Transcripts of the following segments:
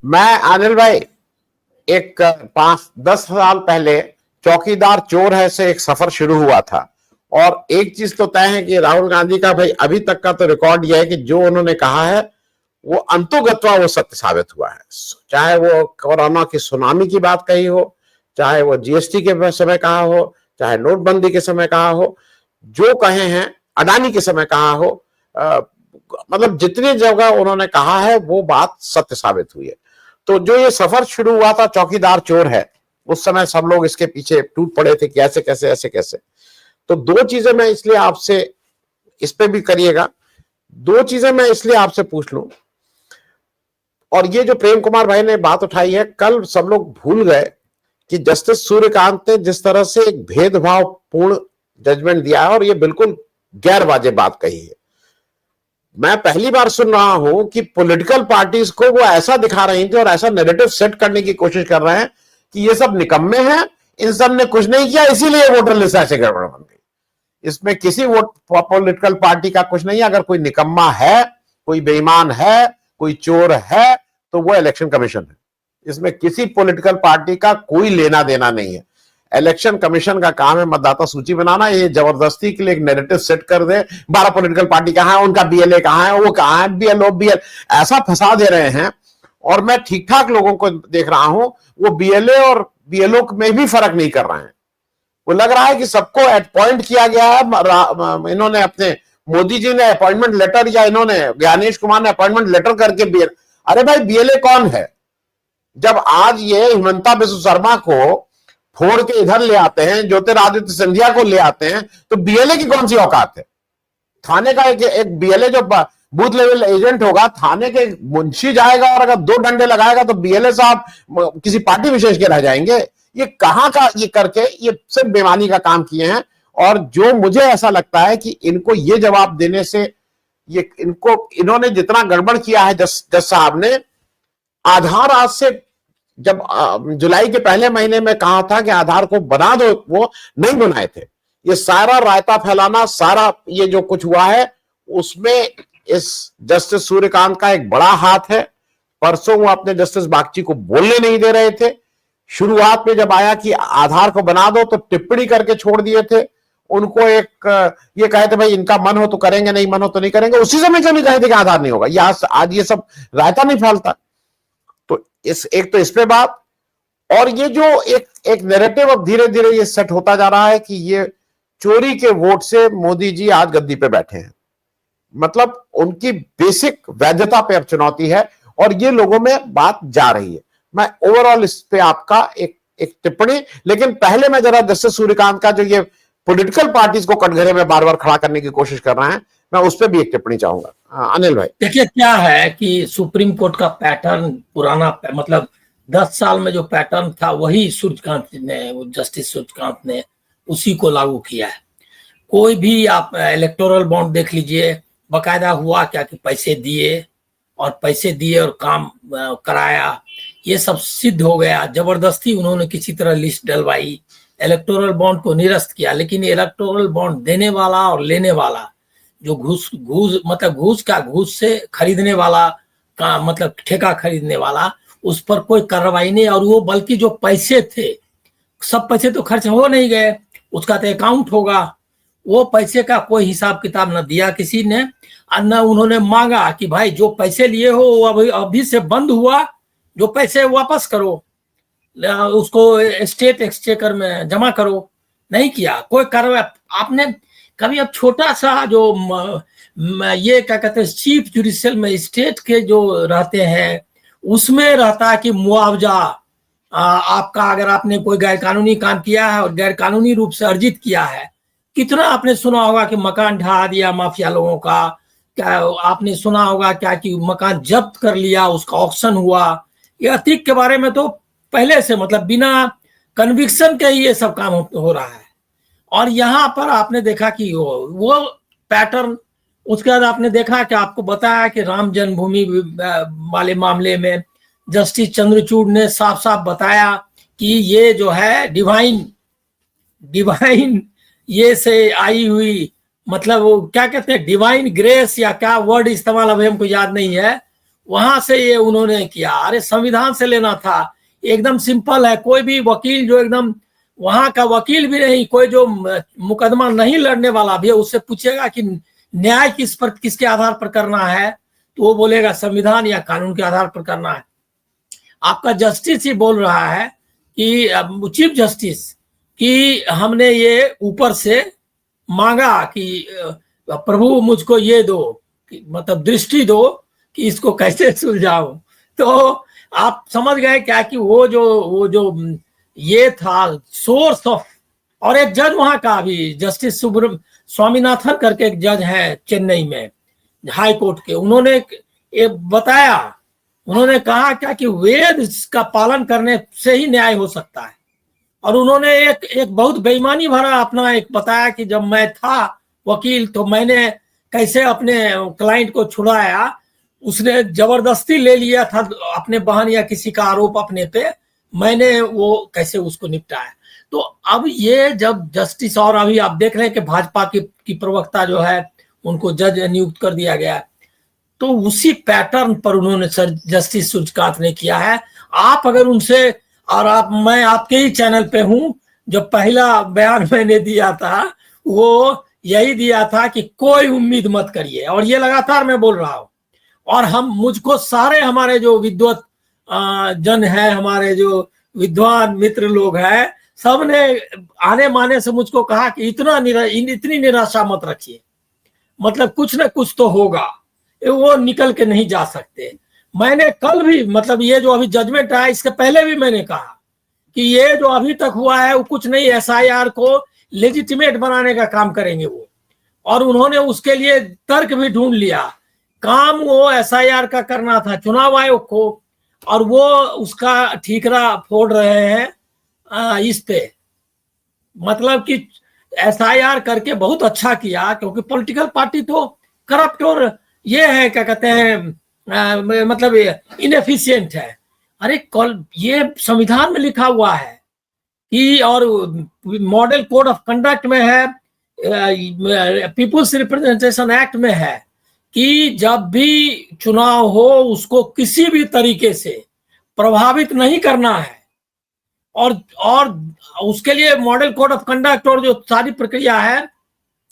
मैं अनिल भाई एक 5-10 साल पहले चौकीदार चोर है से एक सफर शुरू हुआ था, और एक चीज तो तय है कि राहुल गांधी का भाई अभी तक का तो रिकॉर्ड यह है कि जो उन्होंने कहा है वो अंतोगत्वा वो सत्य साबित हुआ है। चाहे वो कोरोना की सुनामी की बात कही हो, चाहे वो जीएसटी के समय कहा हो, चाहे नोटबंदी के समय कहा हो, जो कहे हैं अडानी के समय कहा हो, मतलब जितनी जगह उन्होंने कहा है वो बात सत्य साबित हुई है। तो जो ये सफर शुरू हुआ था चौकीदार चोर है, उस समय सब लोग इसके पीछे टूट पड़े थे कि ऐसे कैसे ऐसे कैसे। तो दो चीजें मैं इसलिए आपसे, इस पे भी करिएगा, दो चीजें मैं इसलिए आपसे पूछ लूं। और ये जो प्रेम कुमार भाई ने बात उठाई है, कल सब लोग भूल गए कि जस्टिस सूर्यकांत ने जिस तरह से एक भेदभाव पूर्ण जजमेंट दिया है और ये बिल्कुल गैर वाजिब बात कही है। मैं पहली बार सुन रहा हूं कि पॉलिटिकल पार्टीज को वो ऐसा दिखा रही थी और ऐसा नैरेटिव सेट करने की कोशिश कर रहे हैं कि ये सब निकम्मे हैं, इन सब ने कुछ नहीं किया इसीलिए वोटर लिस्ट ऐसे गड़बड़ बन गई। इसमें किसी पॉलिटिकल पार्टी का कुछ नहीं है। अगर कोई निकम्मा है, कोई बेईमान है, कोई चोर है, तो वो इलेक्शन कमीशन है। इसमें किसी पॉलिटिकल पार्टी का कोई लेना देना नहीं है। इलेक्शन कमीशन का काम है मतदाता सूची बनाना। ये जबरदस्ती के लिए एक नैरेटिव सेट कर दे, 12 पॉलिटिकल पार्टी कहां है, उनका बीएलए कहां है, वो कहां है, बीएलओ बीएल, ऐसा फंसा दे रहे हैं। और मैं ठीक ठाक लोगों को देख रहा हूं, वो बीएलए और बीएलओ में भी फर्क नहीं कर रहे हैं। वो लग रहा है कि सबको अपॉइंट किया गया है। इन्होंने अपने मोदी जी ने अपॉइंटमेंट लेटर, या इन्होंने ज्ञानेश कुमार ने अपॉइंटमेंट लेटर करके बीएल, अरे भाई बीएलए कौन है? जब आज ये हिमंता बिस्व शर्मा को फोड़ के इधर ले आते हैं, ज्योतिरादित्य सिंधिया को ले आते हैं, तो बीएलए की कौन सी औकात है? थाने का एक बीएलए जो बूथ लेवल एजेंट होगा, थाने के मुंशी जाएगा और अगर 2 डंडे लगाएगा तो बीएलए साहब किसी पार्टी विशेष के रह जाएंगे। ये कहां का ये करके ये सिर्फ बेईमानी का काम किए हैं। और जो मुझे ऐसा लगता है कि इनको ये जवाब देने से, ये इन्होंने जितना गड़बड़ किया है जज साहब ने, आधार आज से, जब जुलाई के पहले महीने में कहा था कि आधार को बना दो, वो नहीं बनाए थे। ये सारा रायता फैलाना, सारा ये जो कुछ हुआ है, उसमें इस जस्टिस सूर्यकांत का एक बड़ा हाथ है। परसों वो अपने जस्टिस बागची को बोलने नहीं दे रहे थे। शुरुआत में जब आया कि आधार को बना दो तो टिप्पणी करके छोड़ दिए थे। उनको एक ये कहे थे भाई इनका मन हो तो करेंगे, नहीं मन हो तो नहीं करेंगे। उसी समय क्यों नहीं कहे थे कि आधार नहीं होगा? आज ये सब रायता नहीं फैलता। तो एक तो इस पे बात, और ये जो एक नैरेटिव अब धीरे धीरे ये सेट होता जा रहा है कि ये चोरी के वोट से मोदी जी आज गद्दी पे बैठे हैं। मतलब उनकी बेसिक वैधता पे अब चुनौती है और ये लोगों में बात जा रही है। मैं ओवरऑल इस पे आपका एक टिप्पणी, लेकिन पहले मैं जरा जस्टिस सूर्यकांत का जो ये पॉलिटिकल पार्टीज को कटघरे में बार बार खड़ा करने की कोशिश कर रहे हैं, मैं उस पर भी एक टिप्पणी चाहूंगा। अनिल भाई देखिए, क्या है कि सुप्रीम कोर्ट का पैटर्न पुराना, मतलब 10 साल में जो पैटर्न था वही सूर्यकांत ने, जस्टिस सूर्यकांत ने उसी को लागू किया है। कोई भी आप इलेक्टोरल बॉन्ड देख लीजिए, बकायदा हुआ क्या कि पैसे दिए और काम कराया, ये सब सिद्ध हो गया। जबरदस्ती उन्होंने किसी तरह लिस्ट डलवाई, इलेक्टोरल बॉन्ड को निरस्त किया। लेकिन इलेक्टोरल बॉन्ड देने वाला और लेने वाला, जो घूस मतलब घूस से खरीदने वाला का मतलब ठेका खरीदने वाला, उस पर कोई कार्रवाई नहीं। और वो बल्कि जो पैसे थे, सब पैसे तो खर्च हो नहीं गए, उसका तो अकाउंट होगा। वो पैसे का कोई हिसाब किताब न दिया किसी ने, और न उन्होंने मांगा कि भाई जो पैसे लिए हो वो अभी से बंद हुआ, जो पैसे वापस करो, उसको स्टेट एक्सचेकर में जमा करो। नहीं किया कोई कार्रवाई आपने कभी। अब छोटा सा जो ये क्या कहते हैं, चीफ जुडिशियल मजिस्ट्रेट के जो रहते हैं, उसमें रहता है कि मुआवजा आपका, अगर आपने कोई गैर कानूनी काम किया है और गैर कानूनी रूप से अर्जित किया है। कितना आपने सुना होगा कि मकान ढहा दिया माफिया लोगों का, क्या आपने सुना होगा क्या कि मकान जब्त कर लिया, उसका ऑक्शन हुआ। ये अतिक के बारे में तो पहले से, मतलब बिना कन्विक्शन के ही ये सब काम हो रहा है। और यहाँ पर आपने देखा कि वो पैटर्न, उसके बाद आपने देखा कि आपको बताया कि राम जन्मभूमि वाले मामले में जस्टिस चंद्रचूड़ ने साफ साफ बताया कि ये जो है डिवाइन ये से आई हुई, मतलब वो क्या कहते हैं, डिवाइन ग्रेस या क्या वर्ड इस्तेमाल अभी हमको याद नहीं है, वहां से ये उन्होंने किया। अरे संविधान से लेना था, एकदम सिंपल है। कोई भी वकील जो एकदम वहां का वकील भी नहीं, कोई जो मुकदमा नहीं लड़ने वाला भी है, उससे पूछेगा कि न्याय किसके आधार पर करना है, तो वो बोलेगा संविधान या कानून के आधार पर करना है। आपका जस्टिस ही बोल रहा है कि चीफ जस्टिस कि हमने ये ऊपर से मांगा कि प्रभु मुझको ये दो, मतलब दृष्टि दो कि इसको कैसे सुलझाओ। तो आप समझ गए क्या कि वो जो ये था सोर्स ऑफ। और एक जज वहां का भी जस्टिस स्वामीनाथन करके एक जज है चेन्नई में हाई कोर्ट के, उन्होंने एक बताया, उन्होंने कहा क्या कि वेद का पालन करने से ही न्याय हो सकता है। और उन्होंने एक बहुत बेईमानी भरा अपना एक बताया कि जब मैं था वकील तो मैंने कैसे अपने क्लाइंट को छुड़ाया, उसने जबरदस्ती ले लिया था अपने बहन या किसी का आरोप अपने पे, मैंने वो कैसे उसको निपटाया। तो अब ये जब जस्टिस, और अभी आप देख रहे हैं कि भाजपा की प्रवक्ता जो है उनको जज नियुक्त कर दिया गया, तो उसी पैटर्न पर उन्होंने जस्टिस सूर्यकांत ने किया है। आप अगर उनसे, और मैं आपके ही चैनल पे हूं, जो पहला बयान मैंने दिया था वो यही दिया था कि कोई उम्मीद मत करिए, और ये लगातार मैं बोल रहा हूं। और मुझको सारे हमारे जो विद्वत जन है, हमारे जो विद्वान मित्र लोग हैं, सबने आने माने से मुझको कहा कि इतनी निराशा मत रखिए, मतलब कुछ ना कुछ तो होगा, वो निकल के नहीं जा सकते। मैंने कल भी, मतलब ये जो अभी जजमेंट आया इसके पहले भी मैंने कहा कि ये जो अभी तक हुआ है वो कुछ नहीं, एसआईआर को लेजिटिमेट बनाने का काम करेंगे वो। और उन्होंने उसके लिए तर्क भी ढूंढ लिया, काम वो एसआईआर का करना था चुनाव आयोग को, और वो उसका ठीकरा फोड़ रहे हैं इस पे। मतलब कि एसआईआर करके बहुत अच्छा किया, क्योंकि पॉलिटिकल पार्टी तो करप्ट और ये है क्या कहते हैं मतलब इनएफिशिएंट है। अरे कल ये संविधान में लिखा हुआ है कि, और मॉडल कोड ऑफ कंडक्ट में है, पीपुल्स रिप्रेजेंटेशन एक्ट में है कि जब भी चुनाव हो उसको किसी भी तरीके से प्रभावित नहीं करना है। और उसके लिए मॉडल कोड ऑफ कंडक्ट और जो सारी प्रक्रिया है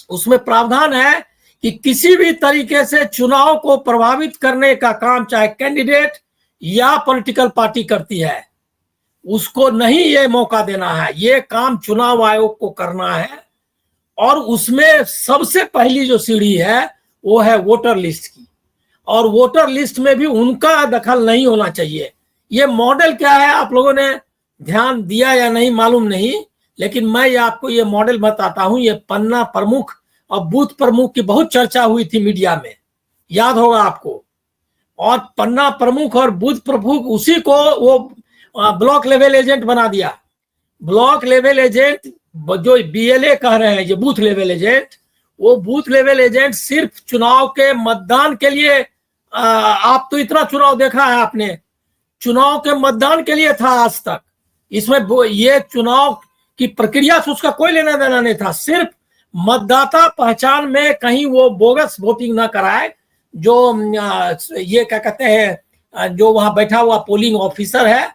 उसमें प्रावधान है कि किसी भी तरीके से चुनाव को प्रभावित करने का काम चाहे कैंडिडेट या पॉलिटिकल पार्टी करती है, उसको नहीं ये मौका देना है। ये काम चुनाव आयोग को करना है। और उसमें सबसे पहली जो सीढ़ी है वो है वोटर लिस्ट की, और वोटर लिस्ट में भी उनका दखल नहीं होना चाहिए। ये मॉडल क्या है, आप लोगों ने ध्यान दिया या नहीं मालूम नहीं, लेकिन मैं आपको ये मॉडल बताता हूं। ये पन्ना प्रमुख और बूथ प्रमुख की बहुत चर्चा हुई थी मीडिया में, याद होगा आपको। और पन्ना प्रमुख और बूथ प्रमुख, उसी को वो ब्लॉक लेवल एजेंट बना दिया। ब्लॉक लेवल एजेंट जो बीएलए कह रहे हैं, ये बूथ लेवल एजेंट, वो बूथ लेवल एजेंट सिर्फ चुनाव के मतदान के लिए, आप तो इतना चुनाव देखा है आपने, चुनाव के मतदान के लिए था आज तक। इसमें ये चुनाव की प्रक्रिया से उसका कोई लेना देना नहीं था, सिर्फ मतदाता पहचान में कहीं वो बोगस वोटिंग ना कराए। जो ये क्या कहते हैं, जो वहां बैठा हुआ पोलिंग ऑफिसर है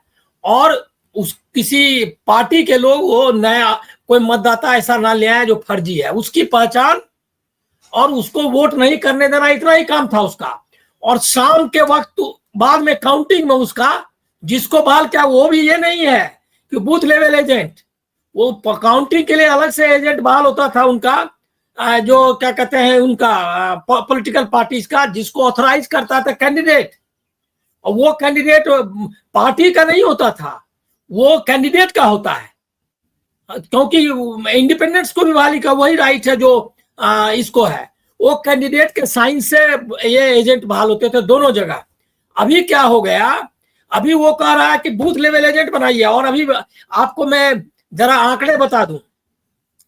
और उस किसी पार्टी के लोग वो नया कोई मतदाता ऐसा ना ले आए जो फर्जी है, उसकी पहचान और उसको वोट नहीं करने देना, इतना ही काम था उसका। और शाम के वक्त बाद में काउंटिंग में उसका जिसको बहाल किया वो भी ये नहीं है कि बूथ लेवल एजेंट, वो काउंटिंग के लिए अलग से एजेंट बहाल होता था उनका, जो क्या कहते हैं उनका पॉलिटिकल पार्टीज का, जिसको ऑथराइज करता था कैंडिडेट। और वो कैंडिडेट पार्टी का नहीं होता था, वो कैंडिडेट का होता है, क्योंकि इंडिपेंडेंस को भी बहाली का वही राइट है जो इसको है। वो कैंडिडेट के साइन से ये एजेंट बहाल होते थे दोनों जगह। अभी क्या हो गया, अभी वो कह रहा है कि बूथ लेवल एजेंट बनाइए। और अभी आपको मैं जरा आंकड़े बता दूं,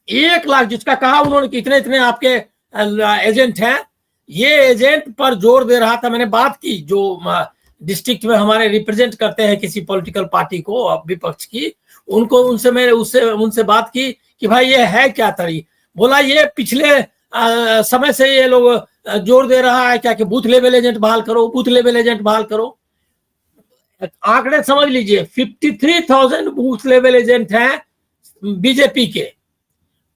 1 लाख जिसका कहा उन्होंने कि इतने इतने आपके एजेंट हैं, ये एजेंट पर जोर दे रहा था। मैंने बात की जो डिस्ट्रिक्ट में हमारे रिप्रेजेंट करते हैं किसी पॉलिटिकल पार्टी को, विपक्ष की, उनको मैंने उनसे बात की कि भाई ये है क्या तरी। बोला ये पिछले समय से ये लोग जोर दे रहा है क्या कि बूथ लेवल एजेंट बहाल करो, बूथ लेवल एजेंट बहाल करो। आंकड़े समझ लीजिए, 53,000 बूथ लेवल एजेंट हैं बीजेपी के,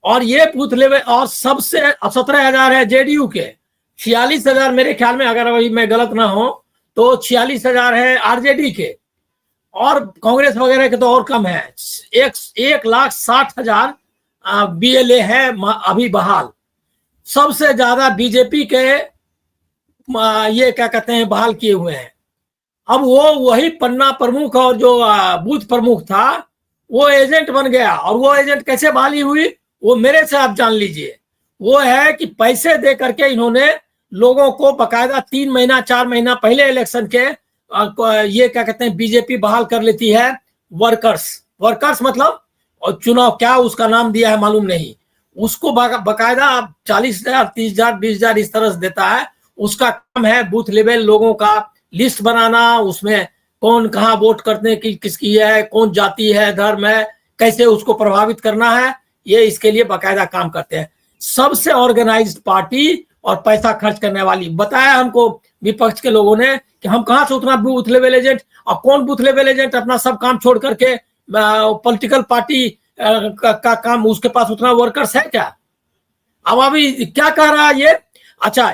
और ये बूथ लेवल, और सबसे 17,000 है जेडीयू के, 46,000 मेरे ख्याल में, अगर वही मैं गलत ना हो तो 46,000 है आरजेडी के, और कांग्रेस वगैरह के तो और कम है। 1,60,000 बीएलए है अभी बहाल। सबसे ज्यादा बीजेपी के ये क्या कहते हैं बहाल किए हुए हैं। अब वो वही पन्ना प्रमुख और जो बूथ प्रमुख था वो एजेंट बन गया, और वो एजेंट कैसे बहाली हुई वो मेरे से आप जान लीजिए। वो है कि पैसे दे करके इन्होंने लोगों को बकायदा 3 महीना 4 महीना पहले इलेक्शन के ये क्या कहते हैं बीजेपी बहाल कर लेती है वर्कर्स मतलब, और चुनाव क्या उसका नाम दिया है मालूम नहीं, उसको बकायदा आप 40,000 30,000 20,000 इस तरह से देता है। उसका काम है बूथ लेवल लोगों का लिस्ट बनाना, उसमें कौन कहाँ वोट करने की किसकी है, कौन जाति है, धर्म है, कैसे उसको प्रभावित करना है, ये इसके लिए बाकायदा काम करते हैं। सबसे ऑर्गेनाइज्ड पार्टी और पैसा खर्च करने वाली। बताया हमको विपक्ष के लोगों ने कि हम कहाँ से उतना बूथ लेवल एजेंट, और कौन बूथ लेवल एजेंट अपना सब काम छोड़ करके पॉलिटिकल पार्टी का काम, उसके पास उतना वर्कर्स है क्या? अब अभी क्या कह रहा है ये, अच्छा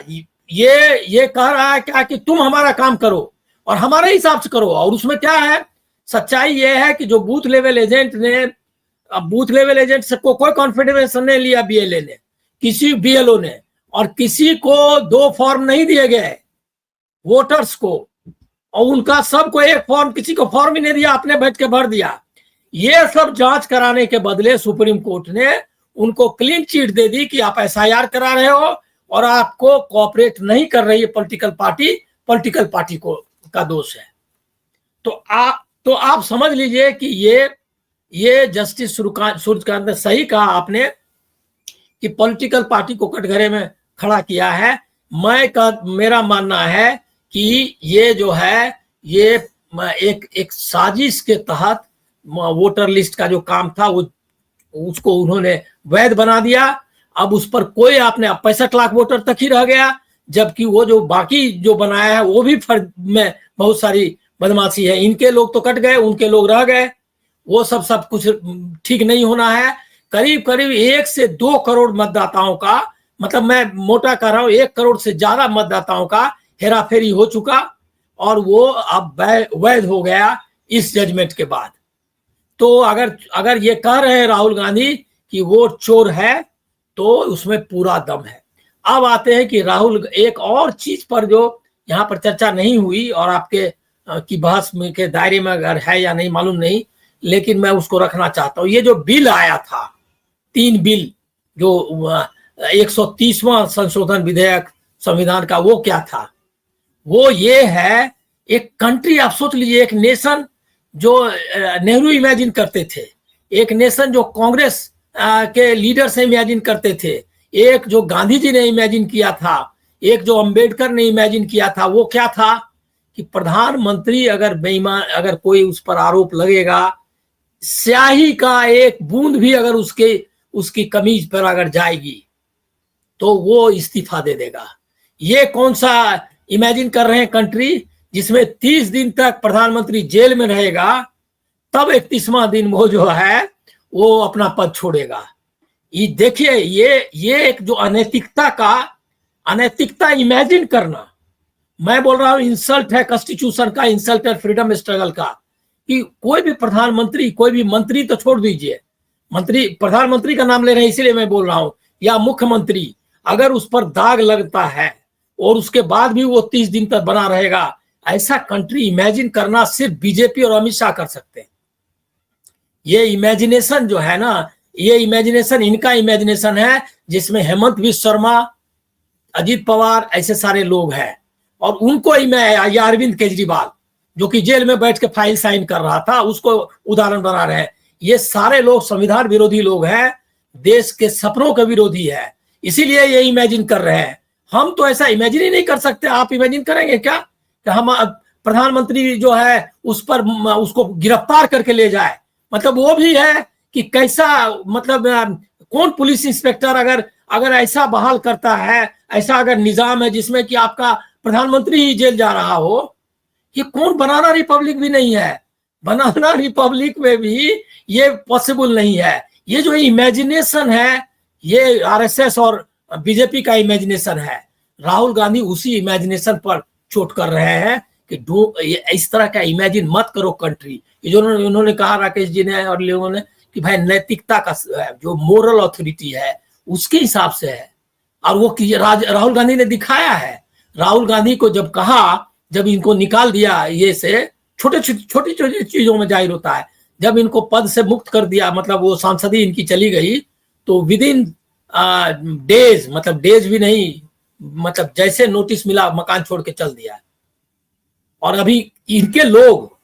ये कह रहा है क्या कि तुम हमारा काम करो और हमारे हिसाब से करो। और उसमें क्या है, सच्चाई ये है कि जो बूथ लेवल एजेंट ने, बूथ लेवल एजेंट से कोई कॉन्फिडेंस नहीं लिया बीएलए ने, किसी बीएलओ ने, और किसी को 2 फॉर्म नहीं दिए गए वोटर्स को, और उनका सबको एक फॉर्म, किसी को फॉर्म ही नहीं दिया, अपने बैठ के भर दिया। ये सब जांच कराने के बदले सुप्रीम कोर्ट ने उनको क्लीन चिट दे दी कि आप एसआईआर करा रहे हो और आपको कोऑपरेट नहीं कर रही है पॉलिटिकल पार्टी को का दोष है। तो आप समझ लीजिए कि ये जस्टिस सूर्यकांत ने सही कहा आपने कि पॉलिटिकल पार्टी को कटघरे में खड़ा किया है। मेरा मानना है कि ये जो है ये एक साजिश के तहत वोटर लिस्ट का जो काम था वो उसको उन्होंने वैध बना दिया। अब उस पर कोई आपने 65 लाख वोटर तक ही रह गया, जबकि वो जो बाकी जो बनाया है वो भी फर्ज में बहुत सारी बदमाशी है। इनके लोग तो कट गए, उनके लोग रह गए, वो सब कुछ ठीक नहीं होना है। करीब 1 से 2 करोड़ मतदाताओं का, मतलब मैं मोटा कर रहा हूं, 1 करोड़ से ज्यादा मतदाताओं का हेराफेरी हो चुका, और वो अब वैध हो गया इस जजमेंट के बाद। तो अगर ये कह रहे हैं राहुल गांधी कि वो चोर है तो उसमें पूरा दम है। अब आते हैं कि राहुल, एक और चीज पर जो यहाँ पर चर्चा नहीं हुई और आपके की बहस में के दायरे में अगर है या नहीं मालूम नहीं, लेकिन मैं उसको रखना चाहता हूँ। ये जो बिल आया था, 3 बिल, जो 130वां संशोधन विधेयक संविधान का, वो क्या था? वो ये है, एक कंट्री, आप सोच लीजिए, एक नेशन जो नेहरू इमेजिन करते थे, एक नेशन जो कांग्रेस के लीडर से इमेजिन करते थे, एक जो गांधी जी ने इमेजिन किया था, एक जो अंबेडकर ने इमेजिन किया था, वो क्या था कि प्रधानमंत्री अगर बेईमान, अगर कोई उस पर आरोप लगेगा, स्याही का एक बूंद भी अगर उसकी कमीज पर अगर जाएगी तो वो इस्तीफा दे देगा। ये कौन सा इमेजिन कर रहे हैं कंट्री जिसमें 30 दिन तक प्रधानमंत्री जेल में रहेगा, तब 31वां दिन वो जो है वो अपना पद छोड़ेगा। ये देखिए, ये एक जो अनैतिकता इमेजिन करना, मैं बोल रहा हूं इंसल्ट है कॉन्स्टिट्यूशन का, इंसल्ट है फ्रीडम स्ट्रगल का, कि कोई भी प्रधानमंत्री, कोई भी मंत्री तो छोड़ दीजिए, मंत्री, प्रधानमंत्री का नाम ले रहे हैं इसलिए मैं बोल रहा हूं, या मुख्यमंत्री, अगर उस पर दाग लगता है और उसके बाद भी वो 30 दिन तक बना रहेगा, ऐसा कंट्री इमेजिन करना सिर्फ बीजेपी और अमित शाह कर सकते हैं। ये इमेजिनेशन जो है ना, ये इमेजिनेशन इनका इमेजिनेशन है, जिसमें हेमंत बिस्व शर्मा, अजीत पवार, ऐसे सारे लोग हैं, और उनको ही मैं, या अरविंद केजरीवाल जो कि जेल में बैठ के फाइल साइन कर रहा था, उसको उदाहरण बना रहे हैं। ये सारे लोग संविधान विरोधी लोग हैं, देश के सपनों के विरोधी है, इसीलिए ये इमेजिन कर रहे हैं। हम तो ऐसा इमेजिन ही नहीं कर सकते। आप इमेजिन करेंगे क्या कि हम प्रधानमंत्री जो है उस पर उसको गिरफ्तार करके ले जाए? मतलब वो भी है कि कैसा, मतलब कौन पुलिस इंस्पेक्टर अगर ऐसा बहाल करता है, ऐसा अगर निजाम है जिसमें कि आपका प्रधानमंत्री ही जेल जा रहा हो, ये कौन, बनाना रिपब्लिक भी नहीं है। बनाना रिपब्लिक में भी ये पॉसिबल नहीं है। ये जो इमेजिनेशन है, ये आरएसएस और बीजेपी का इमेजिनेशन है। राहुल गांधी उसी इमेजिनेशन पर चोट कर रहे हैं कि इस तरह का इमेजिन मत करो कंट्री। ये जो उन्होंने कहा राकेश जी ने और लोगों ने कि भाई नैतिकता का जो मोरल अथॉरिटी है उसके हिसाब से है, और वो राहुल गांधी ने दिखाया है। राहुल गांधी को जब कहा, जब इनको निकाल दिया ये से, छोटी छोटी चीजों में जाहिर होता है, जब इनको पद से मुक्त कर दिया, मतलब वो सांसदी इनकी चली गई, तो विद इन डेज, मतलब डेज भी नहीं, मतलब जैसे नोटिस मिला मकान छोड़ के चल दिया। और अभी इनके लोग,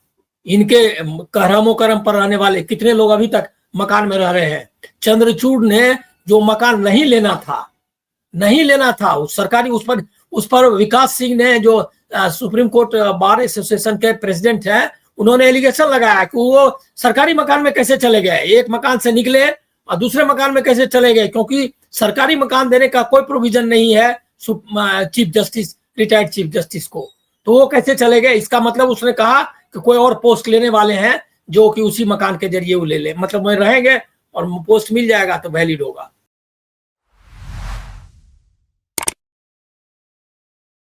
इनके करम पर रहने वाले कितने लोग अभी तक मकान में रह रहे हैं। चंद्रचूड़ ने जो मकान नहीं लेना था उस सरकारी, उस पर विकास सिंह ने, जो सुप्रीम कोर्ट बार एसोसिएशन के प्रेसिडेंट हैं, उन्होंने एलिगेशन लगाया कि वो सरकारी मकान में कैसे चले गए, एक मकान से निकले और दूसरे मकान में कैसे चले गए, क्योंकि सरकारी मकान देने का कोई प्रोविजन नहीं है chief justice, retired chief justice को, तो वो कैसे चले गए। इसका मतलब उसने कहा कि कोई और पोस्ट लेने वाले हैं जो कि उसी मकान के जरिए वो ले ले, मतलब वह रहेंगे और पोस्ट मिल जाएगा तो वैलिड होगा।